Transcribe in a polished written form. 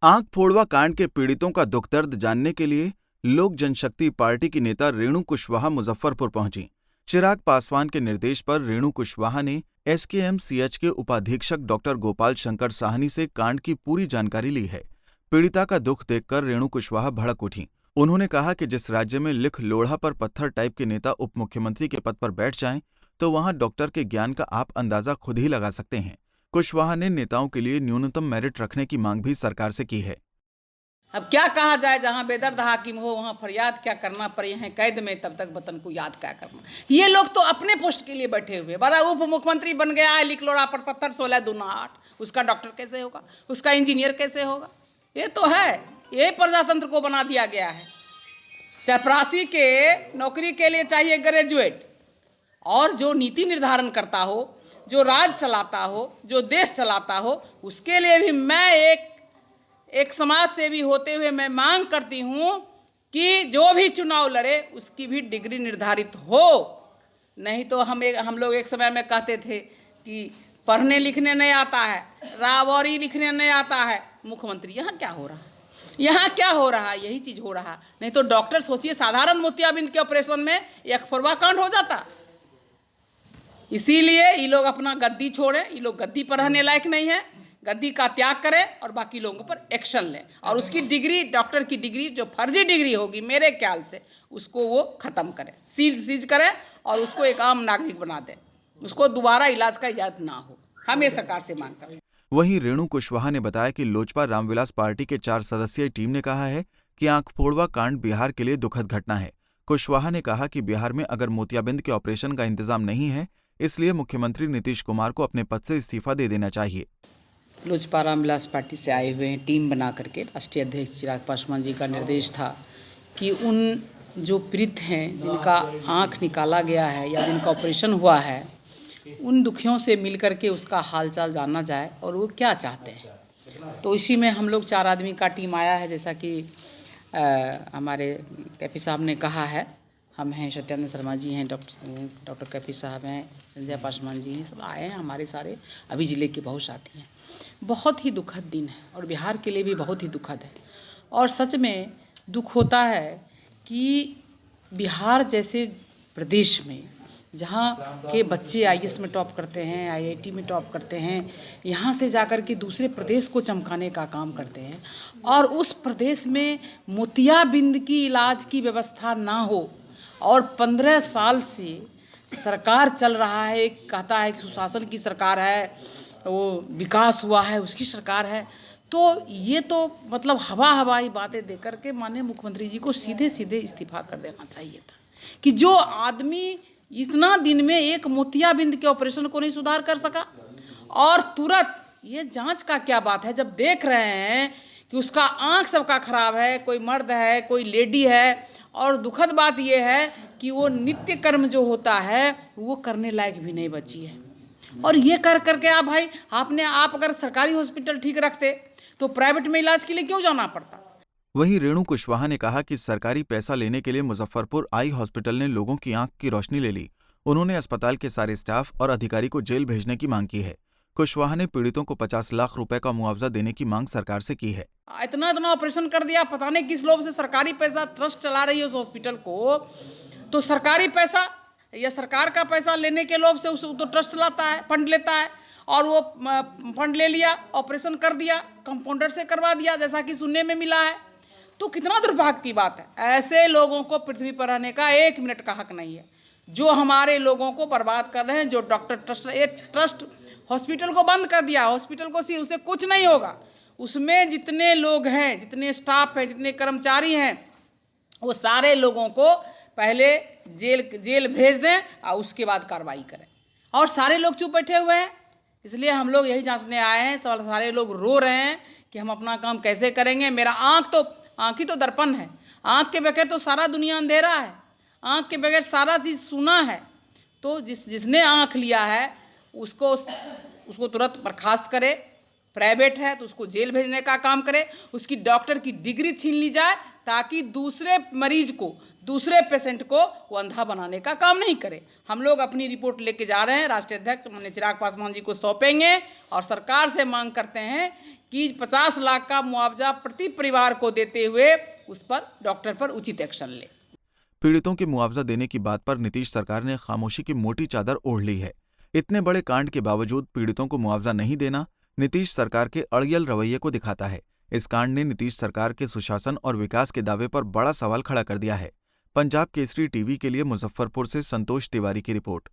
आंख फोड़वा कांड के पीड़ितों का दुख दर्द जानने के लिए लोक जनशक्ति पार्टी की नेता रेणु कुशवाहा मुजफ्फरपुर पहुंची। चिराग पासवान के निर्देश पर रेणु कुशवाहा ने एसकेएमसीएच के उपाधीक्षक डॉक्टर गोपाल शंकर साहनी से कांड की पूरी जानकारी ली है। पीड़िता का दुख देखकर रेणु कुशवाहा भड़क उठी। उन्होंने कहा कि जिस राज्य में लिख लोढ़ा पर पत्थर टाइप के नेता उप मुख्यमंत्री के पद पर बैठ जाएं, तो वहां डॉक्टर के ज्ञान का आप अंदाजा खुद ही लगा सकते हैं। कुशवाहा ने नेताओं के लिए न्यूनतम मेरिट रखने की मांग भी सरकार से की है। अब क्या कहा जाए, जहाँ बेदर्द हाकिम हो वहाँ फरियाद क्या करना, पड़े हैं कैद में तब तक वतन को याद क्या करना। ये लोग तो अपने पोस्ट के लिए बैठे हुए। बड़ा उप मुख्यमंत्री बन गया है, लिख लोड़ा पर पत्थर 16 दूना 8, उसका डॉक्टर कैसे होगा, उसका इंजीनियर कैसे होगा। ये तो है, ये प्रजातंत्र को बना दिया गया है। चपरासी के नौकरी के लिए चाहिए ग्रेजुएट, और जो नीति निर्धारण करता हो, जो राज चलाता हो, जो देश चलाता हो, उसके लिए भी मैं एक समाज सेवी होते हुए मैं मांग करती हूँ कि जो भी चुनाव लड़े उसकी भी डिग्री निर्धारित हो। नहीं तो हम लोग एक समय में कहते थे कि पढ़ने लिखने नहीं आता है, रावरी लिखने नहीं आता है, मुख्यमंत्री। यहाँ क्या हो रहा है, यहाँ क्या हो रहा है, यही चीज़ हो रहा है। नहीं तो डॉक्टर सोचिए, साधारण मोतियाबिंद के ऑपरेशन में एक फरवा कांड हो जाता। इसीलिए ये लोग अपना गद्दी छोड़ें, ये लोग गद्दी पर रहने लायक नहीं है। गद्दी का त्याग करें और बाकी लोगों पर एक्शन लें, और उसकी डिग्री, डॉक्टर की डिग्री जो फर्जी डिग्री होगी मेरे ख्याल से, उसको वो ख़त्म करें, सीज करें और उसको एक आम नागरिक बना दें। उसको दोबारा इलाज का इजाज़त ना हो, हम ये सरकार से मांग करें। वहीं रेणु कुशवाहा ने बताया कि लोजपा रामविलास पार्टी के 4 सदस्यीय टीम ने कहा है कि आंख फोड़वा कांड बिहार के लिए दुखद घटना है। कुशवाहा ने कहा कि बिहार में अगर मोतियाबिंद के ऑपरेशन का इंतजाम नहीं है, इसलिए मुख्यमंत्री नीतीश कुमार को अपने पद से इस्तीफा दे देना चाहिए। लोजपा रामविलास पार्टी से आए हुए हैं, टीम बना करके। राष्ट्रीय अध्यक्ष चिराग पासवान जी का निर्देश था कि उन जो पीड़ित हैं, जिनका आँख निकाला गया है या जिनका ऑपरेशन हुआ है, उन दुखियों से मिल करके उसका हालचाल जाना जाए और वो क्या चाहते हैं। तो इसी में हम लोग 4 आदमी का टीम आया है, जैसा कि हमारे कैफी साहब ने कहा है। हम हैं, सत्यानंद शर्मा जी हैं, डॉक्टर कैफी साहब हैं, संजय पासवान जी हैं, सब आए हैं। हमारे सारे अभी ज़िले के बहुत साथी हैं। बहुत ही दुखद दिन है और बिहार के लिए भी बहुत ही दुखद है। और सच में दुख होता है कि बिहार जैसे प्रदेश में, जहाँ के बच्चे आईएएस में टॉप करते हैं, आईआईटी में टॉप करते हैं, यहाँ से जाकर के दूसरे प्रदेश को चमकाने का काम करते हैं, और उस प्रदेश में मोतियाबिंद की इलाज की व्यवस्था ना हो, और 15 साल से सरकार चल रहा है, कहता है कि सुशासन की सरकार है, वो विकास हुआ है उसकी सरकार है। तो ये तो मतलब हवाई बातें दे करके माननीय मुख्यमंत्री जी को सीधे सीधे इस्तीफा कर देना चाहिए था, कि जो आदमी इतना दिन में एक मोतियाबिंद के ऑपरेशन को नहीं सुधार कर सका, और तुरंत ये जांच का क्या बात है, जब देख रहे हैं कि उसका आँख सबका खराब है, कोई मर्द है, कोई लेडी है, और दुखद बात यह है कि वो नित्य कर्म जो होता है वो करने लायक भी नहीं बची है। और ये कर करके आप अगर सरकारी हॉस्पिटल ठीक रखते तो प्राइवेट में इलाज के लिए क्यों जाना पड़ता। वहीं रेणु कुशवाहा ने कहा कि सरकारी पैसा लेने के लिए मुजफ्फरपुर आई हॉस्पिटल ने लोगों की आंख की रोशनी ले ली। उन्होंने अस्पताल के सारे स्टाफ और अधिकारी को जेल भेजने की मांग की है। कुशवाहा ने पीड़ितों को 50 लाख रुपए का मुआवजा देने की मांग सरकार से की है। इतना ऑपरेशन कर दिया, पता नहीं किस लोभ से सरकारी पैसा ट्रस्ट चला रही है उस हॉस्पिटल को। तो सरकारी पैसा या सरकार का पैसा लेने के लोभ से उस तो ट्रस्ट चलाता है, फंड लेता है, और वो फंड ले लिया, ऑपरेशन कर दिया, कंपाउंडर से करवा दिया, जैसा कि सुनने में मिला है। तो कितना दुर्भाग्य की बात है। ऐसे लोगों को पृथ्वी पर रहने का 1 मिनट का हक नहीं है, जो हमारे लोगों को बर्बाद कर रहे हैं। जो डॉक्टर ट्रस्ट हॉस्पिटल को बंद कर दिया, हॉस्पिटल को उसे कुछ नहीं होगा। उसमें जितने लोग हैं, जितने स्टाफ हैं, जितने कर्मचारी हैं, वो सारे लोगों को पहले जेल भेज दें और उसके बाद कार्रवाई करें। और सारे लोग चुप बैठे हुए हैं, इसलिए हम लोग यही जांचने आए हैं। सारे लोग रो रहे हैं कि हम अपना काम कैसे करेंगे। मेरा आँख ही तो दर्पण है। आँख के बगैर तो सारा दुनिया अंधेरा है, आँख के बगैर सारा चीज़ सुना है। तो जिसने आँख लिया है उसको तुरंत बर्खास्त करे। प्राइवेट है तो उसको जेल भेजने का काम करे, उसकी डॉक्टर की डिग्री छीन ली जाए, ताकि दूसरे मरीज को, दूसरे पेशेंट को वो अंधा बनाने का काम नहीं करे। हम लोग अपनी रिपोर्ट लेके जा रहे हैं, राष्ट्रीय अध्यक्ष माननीय चिराग पासवान जी को सौंपेंगे और सरकार से मांग करते हैं कि 50 लाख का मुआवजा प्रति परिवार को देते हुए उस पर डॉक्टर पर उचित एक्शन ले। पीड़ितों के मुआवजा देने की बात पर नीतीश सरकार ने खामोशी की मोटी चादर ओढ़ ली है। इतने बड़े कांड के बावजूद पीड़ितों को मुआवजा नहीं देना नीतीश सरकार के अड़ियल रवैये को दिखाता है। इस कांड ने नीतीश सरकार के सुशासन और विकास के दावे पर बड़ा सवाल खड़ा कर दिया है। पंजाब केसरी टीवी के लिए मुजफ्फरपुर से संतोष तिवारी की रिपोर्ट।